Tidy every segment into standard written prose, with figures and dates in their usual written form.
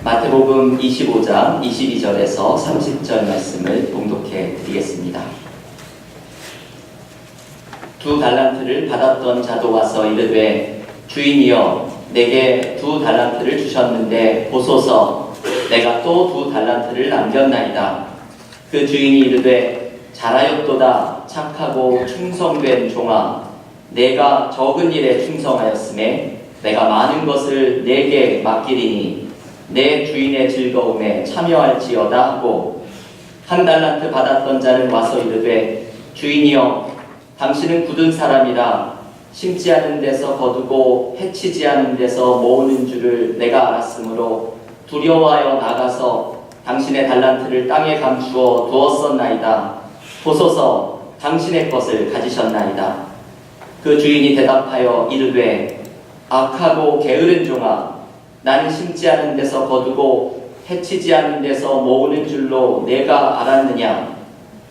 마태복음 25장 22절에서 30절 말씀을 봉독해 드리겠습니다. 2 달란트를 받았던 자도 와서 이르되 주인이여 내게 2 달란트를 주셨는데 보소서 내가 또 2 달란트를 남겼나이다. 그 주인이 이르되 잘하였도다 착하고 충성된 종아 내가 적은 일에 충성하였음에 내가 많은 것을 내게 맡기리니 내 주인의 즐거움에 참여할지어다 하고 1 달란트 받았던 자는 와서 이르되 주인이여 당신은 굳은 사람이라 심지 않은 데서 거두고 해치지 않은 데서 모으는 줄을 내가 알았으므로 두려워하여 나가서 당신의 달란트를 땅에 감추어 두었었나이다. 보소서 당신의 것을 가지셨나이다. 그 주인이 대답하여 이르되 악하고 게으른 종아 나는 심지 않은 데서 거두고 해치지 않은 데서 모으는 줄로 내가 알았느냐.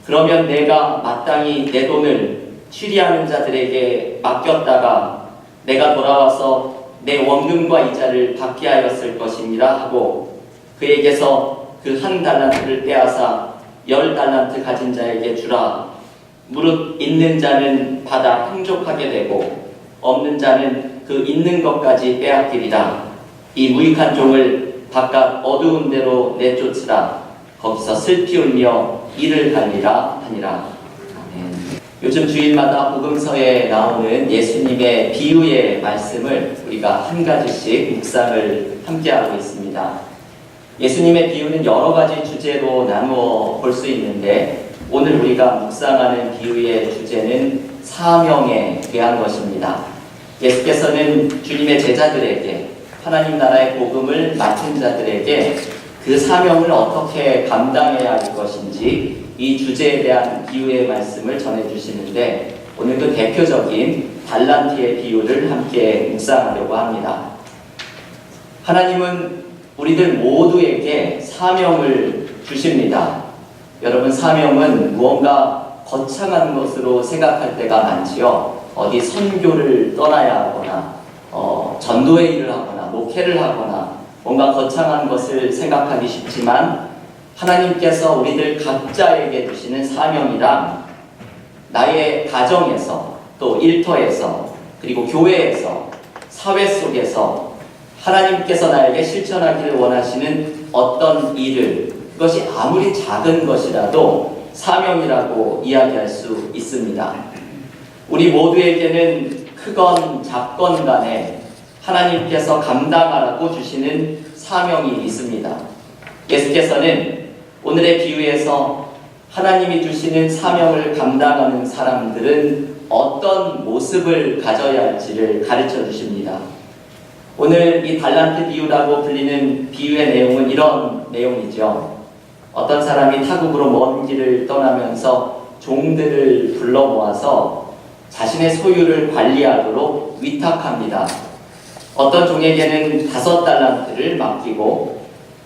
그러면 내가 마땅히 내 돈을 취리하는 자들에게 맡겼다가 내가 돌아와서 내 원금과 이자를 받게 하였을 것이니라 하고 그에게서 그 1 달란트를 빼앗아 10 달란트 가진 자에게 주라. 무릇 있는 자는 받아 풍족하게 되고 없는 자는 그 있는 것까지 빼앗기리라. 이 무익한 종을 바깥 어두운 데로 내쫓으라. 거기서 슬피 울며 이를 갈리라 하니라. 아멘. 요즘 주일마다 복음서에 나오는 예수님의 비유의 말씀을 우리가 한 가지씩 묵상을 함께하고 있습니다. 예수님의 비유는 여러 가지 주제로 나누어 볼 수 있는데 오늘 우리가 묵상하는 비유의 주제는 사명에 대한 것입니다. 예수께서는 주님의 제자들에게 하나님 나라의 복음을 맡은 자들에게 그 사명을 어떻게 감당해야 할 것인지 이 주제에 대한 비유의 말씀을 전해주시는데 오늘 그 대표적인 달란트의 비유를 함께 묵상하려고 합니다. 하나님은 우리들 모두에게 사명을 주십니다. 여러분 사명은 무언가 거창한 것으로 생각할 때가 많지요. 어디 선교를 떠나야 하거나 전도의 일을 하거나 목회를 하거나 뭔가 거창한 것을 생각하기 쉽지만 하나님께서 우리들 각자에게 주시는 사명이란 나의 가정에서 또 일터에서 그리고 교회에서 사회 속에서 하나님께서 나에게 실천하기를 원하시는 어떤 일을 그것이 아무리 작은 것이라도 사명이라고 이야기할 수 있습니다. 우리 모두에게는 크건 작건 간에 하나님께서 감당하라고 주시는 사명이 있습니다. 예수께서는 오늘의 비유에서 하나님이 주시는 사명을 감당하는 사람들은 어떤 모습을 가져야 할지를 가르쳐 주십니다. 오늘 이 달란트 비유라고 불리는 비유의 내용은 이런 내용이죠. 어떤 사람이 타국으로 먼 길을 떠나면서 종들을 불러 모아서 자신의 소유를 관리하도록 위탁합니다. 어떤 종에게는 5 달란트를 맡기고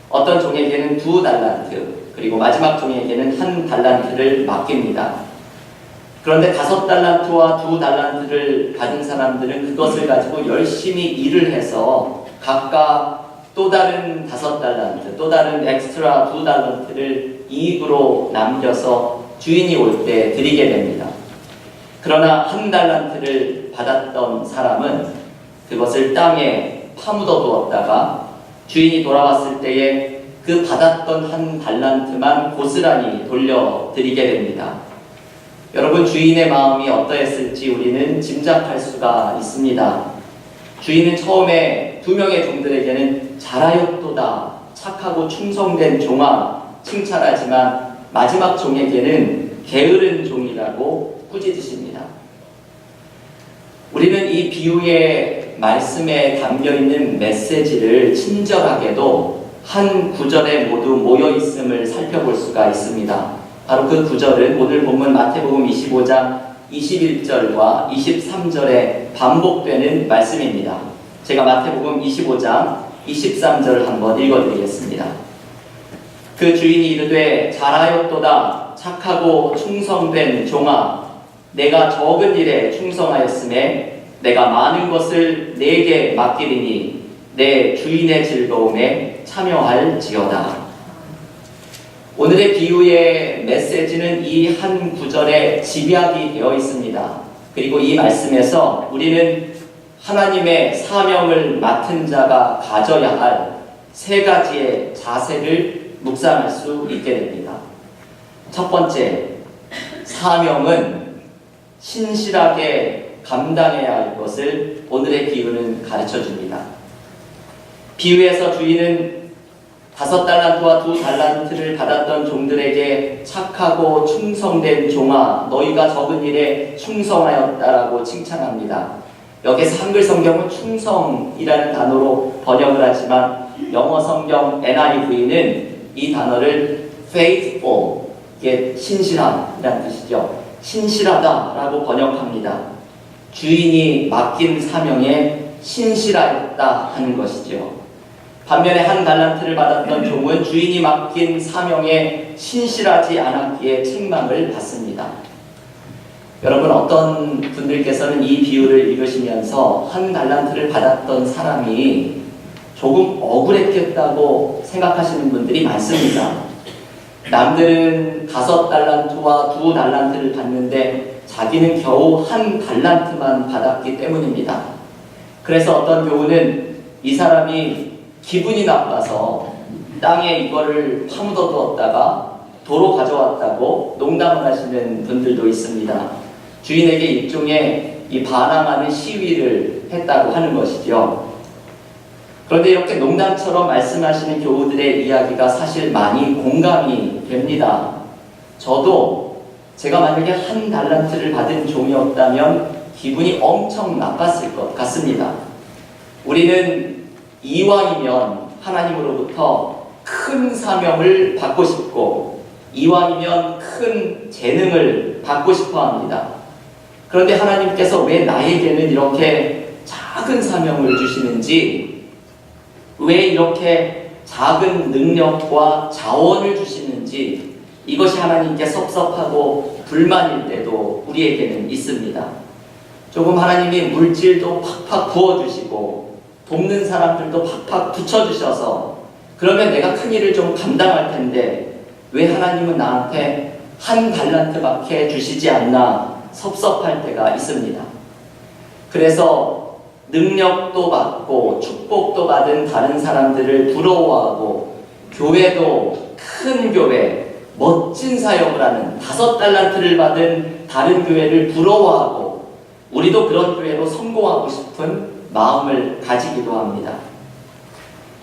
어떤 종에게는 2 달란트 그리고 마지막 종에게는 1 달란트를 맡깁니다. 그런데 5 달란트와 2 달란트를 받은 사람들은 그것을 가지고 열심히 일을 해서 각각 또 다른 5 달란트, 또 다른 엑스트라 2 달란트를 이익으로 남겨서 주인이 올 때 드리게 됩니다. 그러나 1 달란트를 받았던 사람은 그것을 땅에 파묻어 두었다가 주인이 돌아왔을 때에 그 받았던 1 달란트만 고스란히 돌려드리게 됩니다. 여러분 주인의 마음이 어떠했을지 우리는 짐작할 수가 있습니다. 주인은 처음에 2명의 종들에게는 잘하였도다 착하고 충성된 종아 칭찬하지만 마지막 종에게는 게으른 종이라고 꾸짖으십니다. 우리는 이 비유의 말씀에 담겨있는 메시지를 친절하게도 한 구절에 모두 모여있음을 살펴볼 수가 있습니다. 바로 그 구절은 오늘 본문 마태복음 25장 21절과 23절에 반복되는 말씀입니다. 제가 마태복음 25장 23절을 한번 읽어드리겠습니다. 그 주인이 이르되 잘하였도다 착하고 충성된 종아 내가 적은 일에 충성하였음에 내가 많은 것을 내게 맡기리니 내 주인의 즐거움에 참여할지어다. 오늘의 비유의 메시지는 이 한 구절에 집약이 되어 있습니다. 그리고 이 말씀에서 우리는 하나님의 사명을 맡은 자가 가져야 할 세 가지의 자세를 묵상할 수 있게 됩니다. 첫 번째, 사명은 신실하게 감당해야 할 것을 오늘의 비유는 가르쳐 줍니다. 비유에서 주인은 5달란트와 2달란트를 받았던 종들에게 착하고 충성된 종아, 너희가 적은 일에 충성하였다라고 칭찬합니다. 여기서 한글 성경은 충성이라는 단어로 번역을 하지만 영어 성경 NIV는 이 단어를 faithful, 이게 신실함이라는 뜻이죠. 신실하다라고 번역합니다. 주인이 맡긴 사명에 신실하였다 하는 것이죠. 반면에 1달란트를 받았던 종은 주인이 맡긴 사명에 신실하지 않았기에 책망을 받습니다. 여러분, 어떤 분들께서는 이 비유를 읽으시면서 1달란트를 받았던 사람이 조금 억울했겠다고 생각하시는 분들이 많습니다. 남들은 5달란트와 2달란트를 받는데 자기는 겨우 1달란트만 받았기 때문입니다. 그래서 어떤 교우는 이 사람이 기분이 나빠서 땅에 이거를 파묻어 두었다가 도로 가져왔다고 농담을 하시는 분들도 있습니다. 주인에게 일종의 이 반항하는 시위를 했다고 하는 것이죠. 그런데 이렇게 농담처럼 말씀하시는 교우들의 이야기가 사실 많이 공감이 됩니다. 저도 제가 만약에 1달란트를 받은 종이었다면 기분이 엄청 나빴을 것 같습니다. 우리는 이왕이면 하나님으로부터 큰 사명을 받고 싶고 이왕이면 큰 재능을 받고 싶어 합니다. 그런데 하나님께서 왜 나에게는 이렇게 작은 사명을 주시는지, 왜 이렇게 작은 능력과 자원을 주시는지, 이것이 하나님께 섭섭하고 불만일 때도 우리에게는 있습니다. 조금 하나님이 물질도 팍팍 부어주시고 돕는 사람들도 팍팍 붙여주셔서 그러면 내가 큰 일을 좀 감당할 텐데 왜 하나님은 나한테 1달란트밖에 주시지 않나 섭섭할 때가 있습니다. 그래서 능력도 받고 축복도 받은 다른 사람들을 부러워하고 교회도 큰 교회, 멋진 사역을 하는 5달란트를 받은 다른 교회를 부러워하고 우리도 그런 교회로 성공하고 싶은 마음을 가지기도 합니다.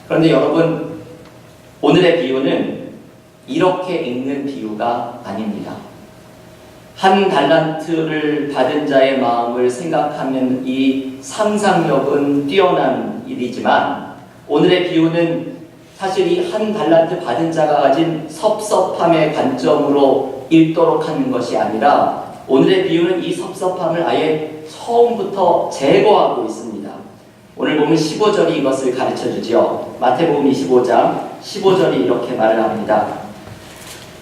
그런데 여러분, 오늘의 비유는 이렇게 읽는 비유가 아닙니다. 1달란트를 받은 자의 마음을 생각하면 이 상상력은 뛰어난 일이지만 오늘의 비유는 사실 이 1달란트 받은 자가 가진 섭섭함의 관점으로 읽도록 하는 것이 아니라 오늘의 비유는 이 섭섭함을 아예 처음부터 제거하고 있습니다. 오늘 보면 15절이 이것을 가르쳐주죠. 마태복음 25장 15절이 이렇게 말을 합니다.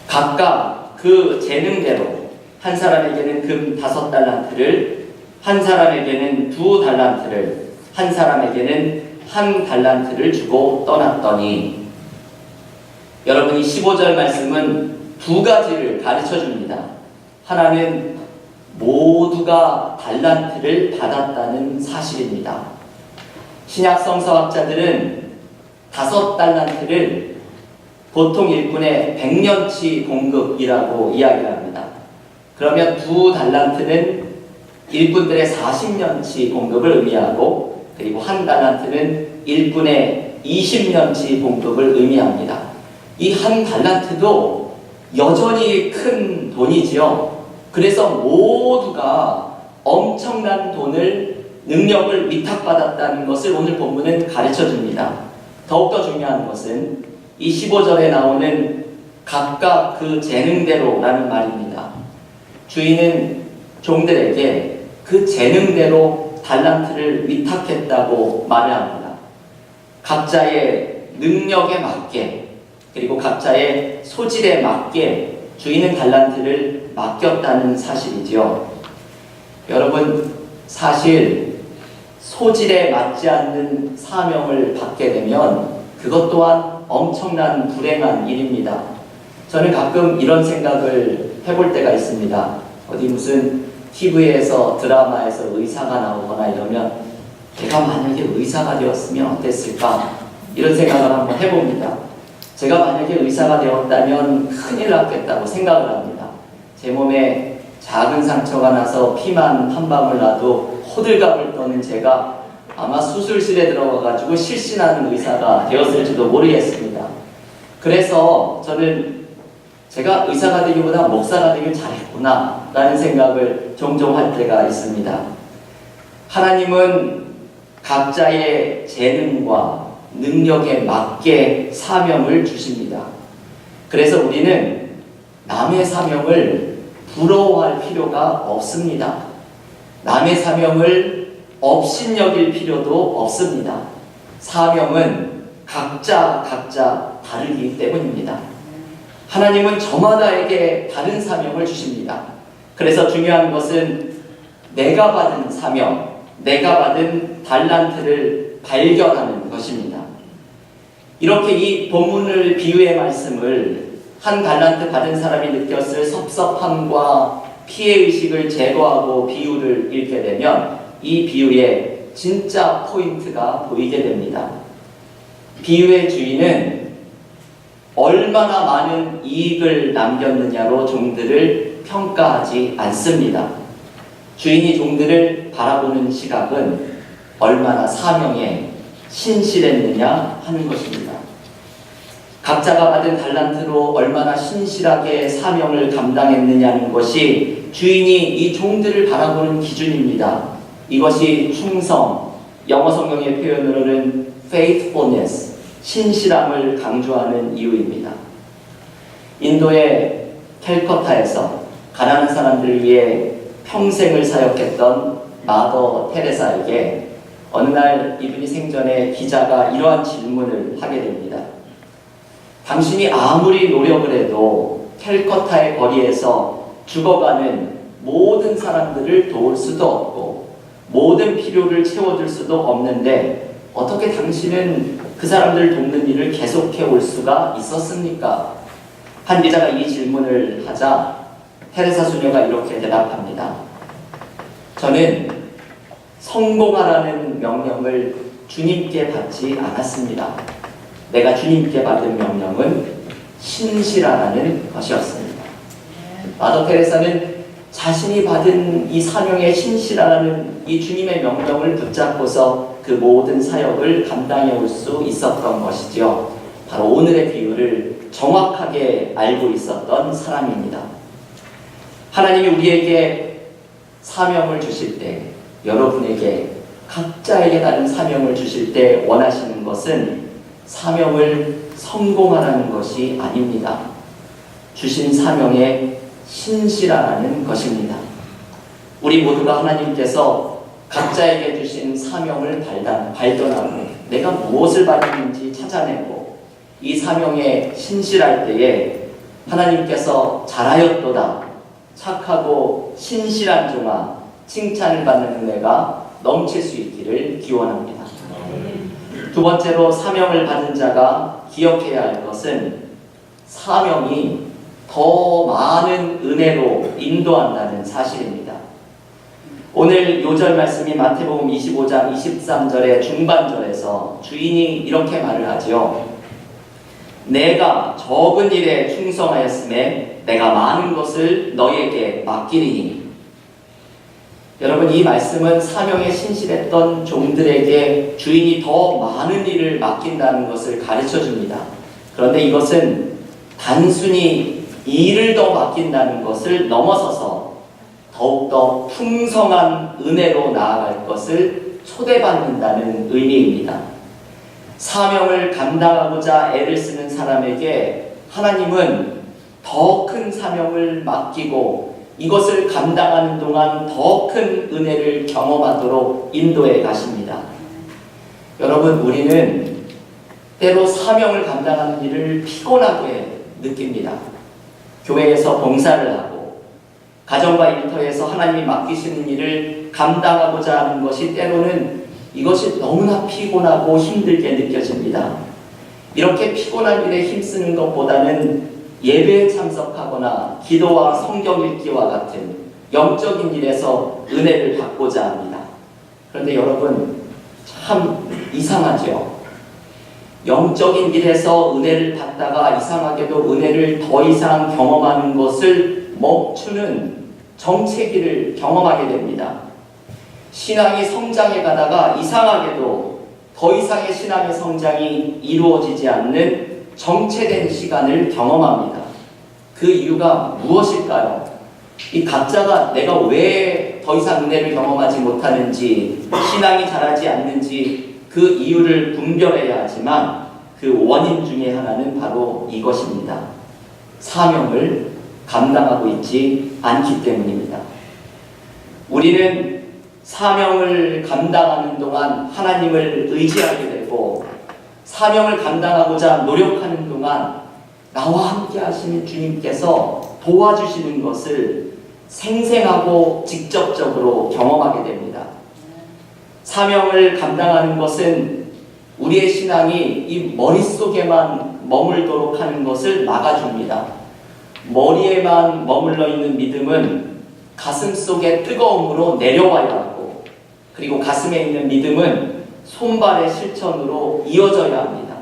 각각 그 재능대로 한 사람에게는 금 5달란트를, 한 사람에게는 2달란트를, 한 사람에게는 1달란트를 주고 떠났더니, 여러분, 이 15절 말씀은 두 가지를 가르쳐 줍니다. 하나는 모두가 달란트를 받았다는 사실입니다. 신약 성서학자들은 5달란트를 보통 일꾼의 100년치 봉급이라고 이야기를 합니다. 그러면 2달란트는 일꾼들의 40년치 봉급을 의미하고, 그리고 1달란트는 일꾼의 20년치 봉급을 의미합니다. 이 1달란트도 여전히 큰 돈이지요. 그래서 모두가 엄청난 돈을, 능력을 위탁받았다는 것을 오늘 본문은 가르쳐 줍니다. 더욱더 중요한 것은 이 15절에 나오는 각각 그 재능대로라는 말입니다. 주인은 종들에게 그 재능대로 달란트를 위탁했다고 말을 합니다. 각자의 능력에 맞게, 그리고 각자의 소질에 맞게 주인은 달란트를 맡겼다는 사실이죠. 여러분, 사실 소질에 맞지 않는 사명을 받게 되면 그것 또한 엄청난 불행한 일입니다. 저는 가끔 이런 생각을 해볼 때가 있습니다. 어디 무슨 TV에서 드라마에서 의사가 나오거나 이러면 제가 만약에 의사가 되었으면 어땠을까? 이런 생각을 한번 해봅니다. 제가 만약에 의사가 되었다면 큰일 났겠다고 생각을 합니다. 제 몸에 작은 상처가 나서 피만 한 방울 나도 호들갑을 떠는 제가 아마 수술실에 들어가가지고 실신하는 의사가 되었을지도 모르겠습니다. 그래서 저는 제가 의사가 되기보다 목사가 되길 잘했구나 라는 생각을 종종 할 때가 있습니다. 하나님은 각자의 재능과 능력에 맞게 사명을 주십니다. 그래서 우리는 남의 사명을 부러워할 필요가 없습니다. 남의 사명을 업신여길 필요도 없습니다. 사명은 각자 다르기 때문입니다. 하나님은 저마다에게 다른 사명을 주십니다. 그래서 중요한 것은 내가 받은 사명, 내가 받은 달란트를 발견하는 것입니다. 이렇게 이 본문을 비유의 말씀을 한 달란트 받은 사람이 느꼈을 섭섭함과 피해의식을 제거하고 비유를 읽게 되면 이 비유의 진짜 포인트가 보이게 됩니다. 비유의 주인은 얼마나 많은 이익을 남겼느냐로 종들을 평가하지 않습니다. 주인이 종들을 바라보는 시각은 얼마나 사명에 신실했느냐 하는 것입니다. 각자가 받은 달란트로 얼마나 신실하게 사명을 감당했느냐는 것이 주인이 이 종들을 바라보는 기준입니다. 이것이 충성, 영어 성경의 표현으로는 faithfulness, 신실함을 강조하는 이유입니다. 인도의 캘커타에서 가난한 사람들을 위해 평생을 사역했던 마더 테레사에게 어느 날 이분이 생전에 기자가 이러한 질문을 하게 됩니다. 당신이 아무리 노력을 해도 캘커타의 거리에서 죽어가는 모든 사람들을 도울 수도 없고 모든 필요를 채워줄 수도 없는데 어떻게 당신은 그 사람들을 돕는 일을 계속해 올 수가 있었습니까? 한 기자가 이 질문을 하자 테레사 수녀가 이렇게 대답합니다. 저는 성공하라는 명령을 주님께 받지 않았습니다. 내가 주님께 받은 명령은 신실하라는 것이었습니다. 마더 테레사는 자신이 받은 이 사명에 신실하라는 이 주님의 명령을 붙잡고서 그 모든 사역을 감당해 올 수 있었던 것이죠. 바로 오늘의 비유를 정확하게 알고 있었던 사람입니다. 하나님이 우리에게 사명을 주실 때, 여러분에게 각자에게 다른 사명을 주실 때 원하시는 것은 사명을 성공하라는 것이 아닙니다. 주신 사명에 신실하라는 것입니다. 우리 모두가 하나님께서 각자에게 주신 사명을 발견하고 내가 무엇을 받았는지 찾아내고 이 사명에 신실할 때에 하나님께서 잘하였도다, 착하고 신실한 종아, 칭찬을 받는 은혜가 넘칠 수 있기를 기원합니다. 두 번째로 사명을 받은 자가 기억해야 할 것은 사명이 더 많은 은혜로 인도한다는 사실입니다. 오늘 요절 말씀이 마태복음 25장 23절의 중반절에서 주인이 이렇게 말을 하죠. 내가 적은 일에 충성하였음에 내가 많은 것을 너에게 맡기리니. 여러분, 이 말씀은 사명에 신실했던 종들에게 주인이 더 많은 일을 맡긴다는 것을 가르쳐 줍니다. 그런데 이것은 단순히 일을 더 맡긴다는 것을 넘어서서 더욱더 풍성한 은혜로 나아갈 것을 초대받는다는 의미입니다. 사명을 감당하고자 애를 쓰는 사람에게 하나님은 더 큰 사명을 맡기고 이것을 감당하는 동안 더 큰 은혜를 경험하도록 인도해 가십니다. 여러분, 우리는 때로 사명을 감당하는 일을 피곤하게 느낍니다. 교회에서 봉사를 하고 가정과 일터에서 하나님이 맡기시는 일을 감당하고자 하는 것이 때로는 이것이 너무나 피곤하고 힘들게 느껴집니다. 이렇게 피곤한 일에 힘쓰는 것보다는 예배에 참석하거나 기도와 성경 읽기와 같은 영적인 일에서 은혜를 받고자 합니다. 그런데 여러분, 참 이상하죠? 영적인 일에서 은혜를 받다가 이상하게도 은혜를 더 이상 경험하는 것을 멈추는 정체기를 경험하게 됩니다. 신앙이 성장해 가다가 이상하게도 더 이상의 신앙의 성장이 이루어지지 않는 정체된 시간을 경험합니다. 그 이유가 무엇일까요? 이 각자가 내가 왜 더 이상 은혜를 경험하지 못하는지, 신앙이 자라지 않는지 그 이유를 분별해야 하지만 그 원인 중에 하나는 바로 이것입니다. 사명을 감당하고 있지 않기 때문입니다. 우리는 사명을 감당하는 동안 하나님을 의지하게 되고, 사명을 감당하고자 노력하는 동안 나와 함께 하시는 주님께서 도와주시는 것을 생생하고 직접적으로 경험하게 됩니다. 사명을 감당하는 것은 우리의 신앙이 이 머릿속에만 머물도록 하는 것을 막아줍니다. 머리에만 머물러 있는 믿음은 가슴 속의 뜨거움으로 내려와야 하고, 그리고 가슴에 있는 믿음은 손발의 실천으로 이어져야 합니다.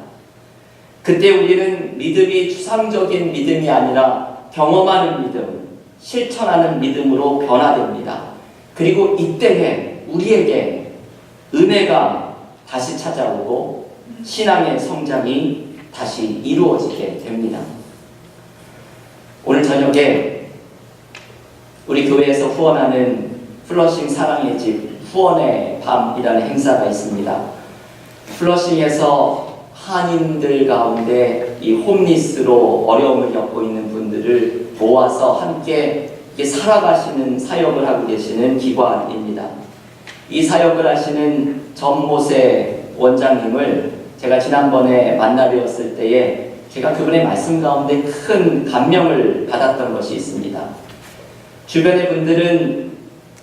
그때 우리는 믿음이 추상적인 믿음이 아니라 경험하는 믿음, 실천하는 믿음으로 변화됩니다. 그리고 이때에 우리에게 은혜가 다시 찾아오고 신앙의 성장이 다시 이루어지게 됩니다. 오늘 저녁에 우리 교회에서 후원하는 플러싱 사랑의 집 후원의 밤이라는 행사가 있습니다. 플러싱에서 한인들 가운데 이 홈리스로 어려움을 겪고 있는 분들을 모아서 함께 살아가시는 사역을 하고 계시는 기관입니다. 이 사역을 하시는 전모세 원장님을 제가 지난번에 만나뵈었을 때에 제가 그분의 말씀 가운데 큰 감명을 받았던 것이 있습니다. 주변의 분들은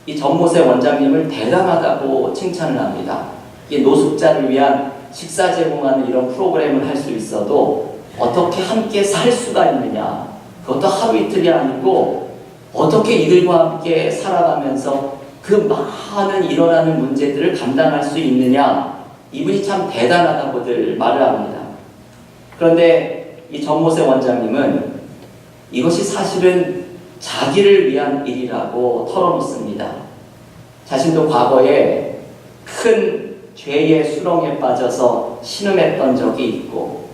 이 전모세 원장님을 대단하다고 칭찬을 합니다. 이 노숙자를 위한 식사 제공하는 이런 프로그램을 할 수 있어도 어떻게 함께 살 수가 있느냐, 그것도 하루 이틀이 아니고 어떻게 이들과 함께 살아가면서 그 많은 일어나는 문제들을 감당할 수 있느냐, 이분이 참 대단하다고들 말을 합니다. 그런데 이 전모세 원장님은 이것이 사실은 자기를 위한 일이라고 털어놓습니다. 자신도 과거에 큰 죄의 수렁에 빠져서 신음했던 적이 있고,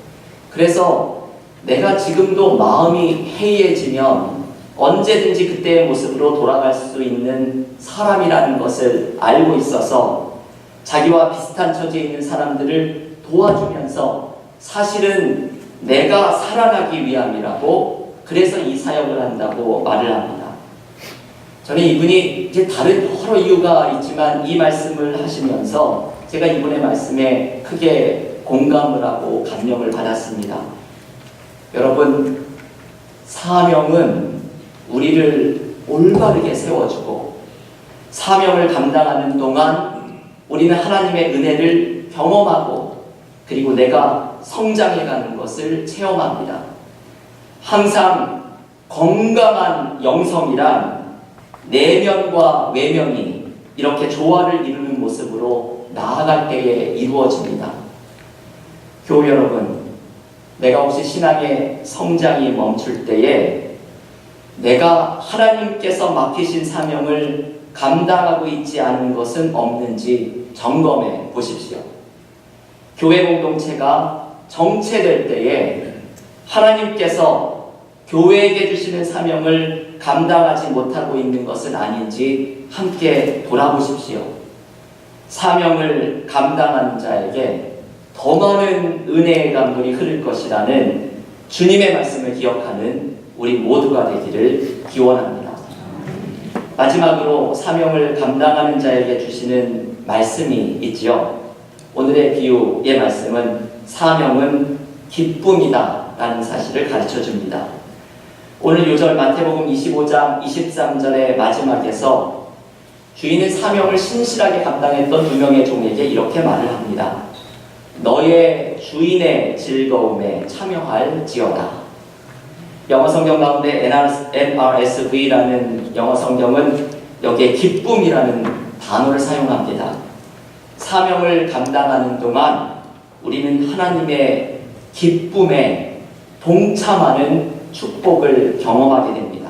그래서 내가 지금도 마음이 해이해지면 언제든지 그때의 모습으로 돌아갈 수 있는 사람이라는 것을 알고 있어서 자기와 비슷한 처지에 있는 사람들을 도와주면서 사실은 내가 살아나기 위함이라고, 그래서 이 사역을 한다고 말을 합니다. 저는 이분이 이제 다른 여러 이유가 있지만 이 말씀을 하시면서 제가 이분의 말씀에 크게 공감을 하고 감명을 받았습니다. 여러분, 사명은 우리를 올바르게 세워주고, 사명을 감당하는 동안 우리는 하나님의 은혜를 경험하고, 그리고 내가 성장해가는 것을 체험합니다. 항상 건강한 영성이란 내면과 외면이 이렇게 조화를 이루는 모습으로 나아갈 때에 이루어집니다. 교우 여러분, 내가 혹시 신앙의 성장이 멈출 때에 내가 하나님께서 맡기신 사명을 감당하고 있지 않은 것은 없는지 점검해 보십시오. 교회 공동체가 정체될 때에 하나님께서 교회에게 주시는 사명을 감당하지 못하고 있는 것은 아닌지 함께 돌아보십시오. 사명을 감당하는 자에게 더 많은 은혜의 강물이 흐를 것이라는 주님의 말씀을 기억하는 우리 모두가 되기를 기원합니다. 마지막으로 사명을 감당하는 자에게 주시는 말씀이 있지요. 오늘의 비유의 말씀은 사명은 기쁨이다 라는 사실을 가르쳐 줍니다. 오늘 요절 마태복음 25장 23절의 마지막에서 주인은 사명을 신실하게 감당했던 두 명의 종에게 이렇게 말을 합니다. 너의 주인의 즐거움에 참여할지어다. 영어 성경 가운데 NRSV라는 영어 성경은 여기에 기쁨이라는 단어를 사용합니다. 사명을 감당하는 동안 우리는 하나님의 기쁨에 동참하는 축복을 경험하게 됩니다.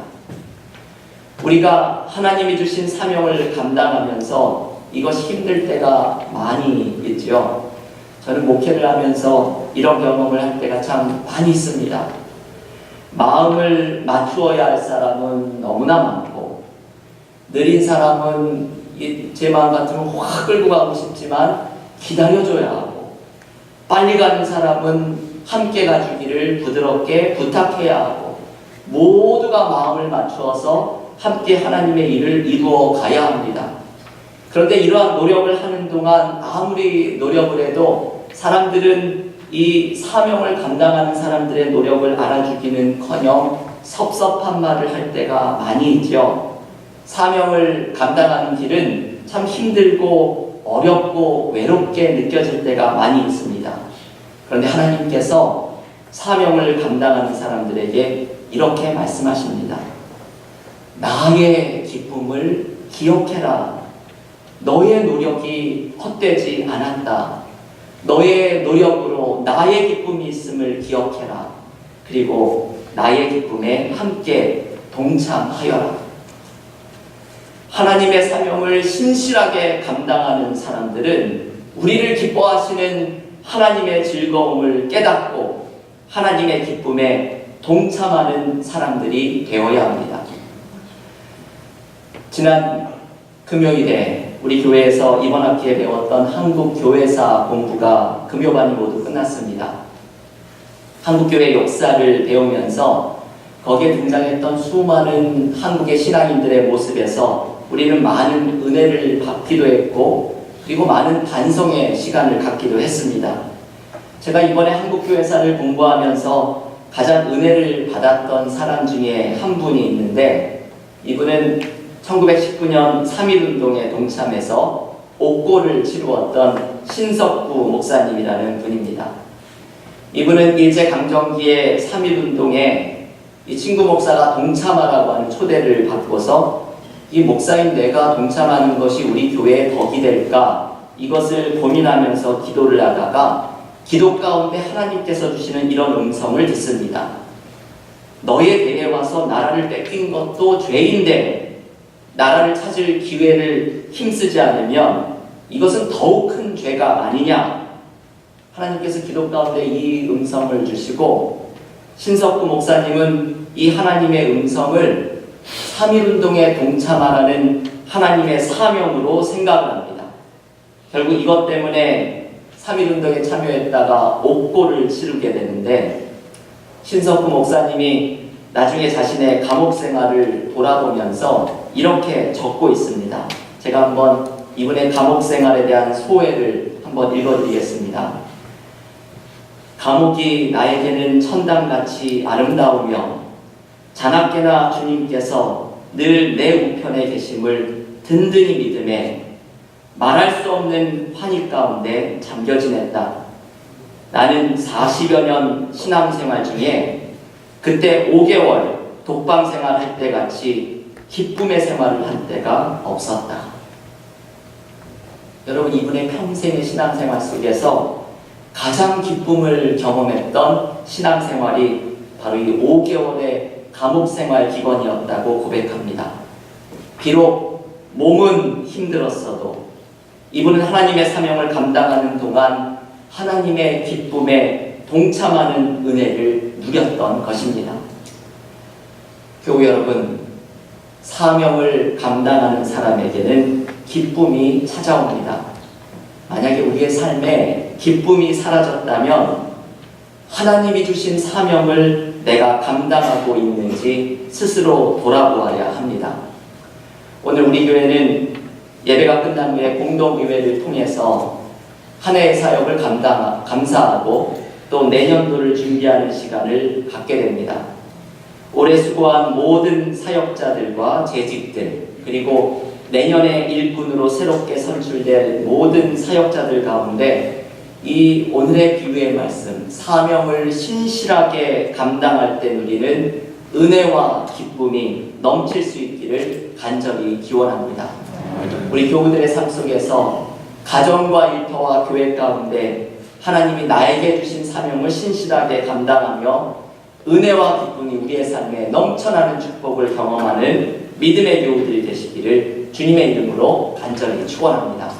우리가 하나님이 주신 사명을 감당하면서 이것이 힘들 때가 많이 있죠. 저는 목회를 하면서 이런 경험을 할 때가 참 많이 있습니다. 마음을 맞추어야 할 사람은 너무나 많고, 느린 사람은 제 마음 같으면 확 끌고 가고 싶지만 기다려줘야 하고, 빨리 가는 사람은 함께 가주기를 부드럽게 부탁해야 하고, 모두가 마음을 맞추어서 함께 하나님의 일을 이루어 가야 합니다. 그런데 이러한 노력을 하는 동안 아무리 노력을 해도 사람들은 이 사명을 감당하는 사람들의 노력을 알아주기는커녕 섭섭한 말을 할 때가 많이 있죠. 사명을 감당하는 길은 참 힘들고 어렵고 외롭게 느껴질 때가 많이 있습니다. 그런데 하나님께서 사명을 감당하는 사람들에게 이렇게 말씀하십니다. 나의 기쁨을 기억해라. 너의 노력이 헛되지 않았다. 너의 노력으로 나의 기쁨이 있음을 기억해라. 그리고 나의 기쁨에 함께 동참하여라. 하나님의 사명을 신실하게 감당하는 사람들은 우리를 기뻐하시는 하나님의 즐거움을 깨닫고 하나님의 기쁨에 동참하는 사람들이 되어야 합니다. 지난 금요일에 우리 교회에서 이번 학기에 배웠던 한국교회사 공부가 금요반이 모두 끝났습니다. 한국교회 역사를 배우면서 거기에 등장했던 수많은 한국의 신앙인들의 모습에서 우리는 많은 은혜를 받기도 했고, 그리고 많은 반성의 시간을 갖기도 했습니다. 제가 이번에 한국교회사를 공부하면서 가장 은혜를 받았던 사람 중에 한 분이 있는데, 이분은 1919년 3.1운동에 동참해서 옥고를 치루었던 신석구 목사님이라는 분입니다. 이분은 일제강점기에 3.1운동에 이 친구 목사가 동참하라고 하는 초대를 받고서 이 목사인 내가 동참하는 것이 우리 교회에 덕이 될까, 이것을 고민하면서 기도를 하다가 기도 가운데 하나님께서 주시는 이런 음성을 듣습니다. 너의 대에 와서 나라를 뺏긴 것도 죄인데 나라를 찾을 기회를 힘쓰지 않으면 이것은 더욱 큰 죄가 아니냐. 하나님께서 기도 가운데 이 음성을 주시고, 신석구 목사님은 이 하나님의 음성을 3.1운동에 동참하라는 하나님의 사명으로 생각을 합니다. 결국 이것 때문에 3.1운동에 참여했다가 옥고를 치르게 되는데, 신석구 목사님이 나중에 자신의 감옥 생활을 돌아보면서 이렇게 적고 있습니다. 제가 한번 이분의 감옥 생활에 대한 소회를 한번 읽어드리겠습니다. 감옥이 나에게는 천당같이 아름다우며 자나깨나 주님께서 늘 내 우편에 계심을 든든히 믿음에 말할 수 없는 환희 가운데 잠겨 지냈다. 나는 40여 년 신앙생활 중에 그때 5개월 독방 생활할 때 같이 기쁨의 생활을 한 때가 없었다. 여러분, 이분의 평생의 신앙생활 속에서 가장 기쁨을 경험했던 신앙생활이 바로 이 5개월의 감옥생활 기간이었다고 고백합니다. 비록 몸은 힘들었어도 이분은 하나님의 사명을 감당하는 동안 하나님의 기쁨에 동참하는 은혜를 누렸던 것입니다. 교우 여러분, 사명을 감당하는 사람에게는 기쁨이 찾아옵니다. 만약에 우리의 삶에 기쁨이 사라졌다면 하나님이 주신 사명을 내가 감당하고 있는지 스스로 돌아보아야 합니다. 오늘 우리 교회는 예배가 끝난 후에 공동의회를 통해서 한 해의 사역을 감사하고 또 내년도를 준비하는 시간을 갖게 됩니다. 올해 수고한 모든 사역자들과 재직들, 그리고 내년에 일꾼으로 새롭게 선출될 모든 사역자들 가운데 이 오늘의 비유의 말씀, 사명을 신실하게 감당할 때 누리는 은혜와 기쁨이 넘칠 수 있기를 간절히 기원합니다. 우리 교우들의 삶 속에서 가정과 일터와 교회 가운데 하나님이 나에게 주신 사명을 신실하게 감당하며 은혜와 기쁨이 우리의 삶에 넘쳐나는 축복을 경험하는 믿음의 교우들이 되시기를 주님의 이름으로 간절히 축원합니다.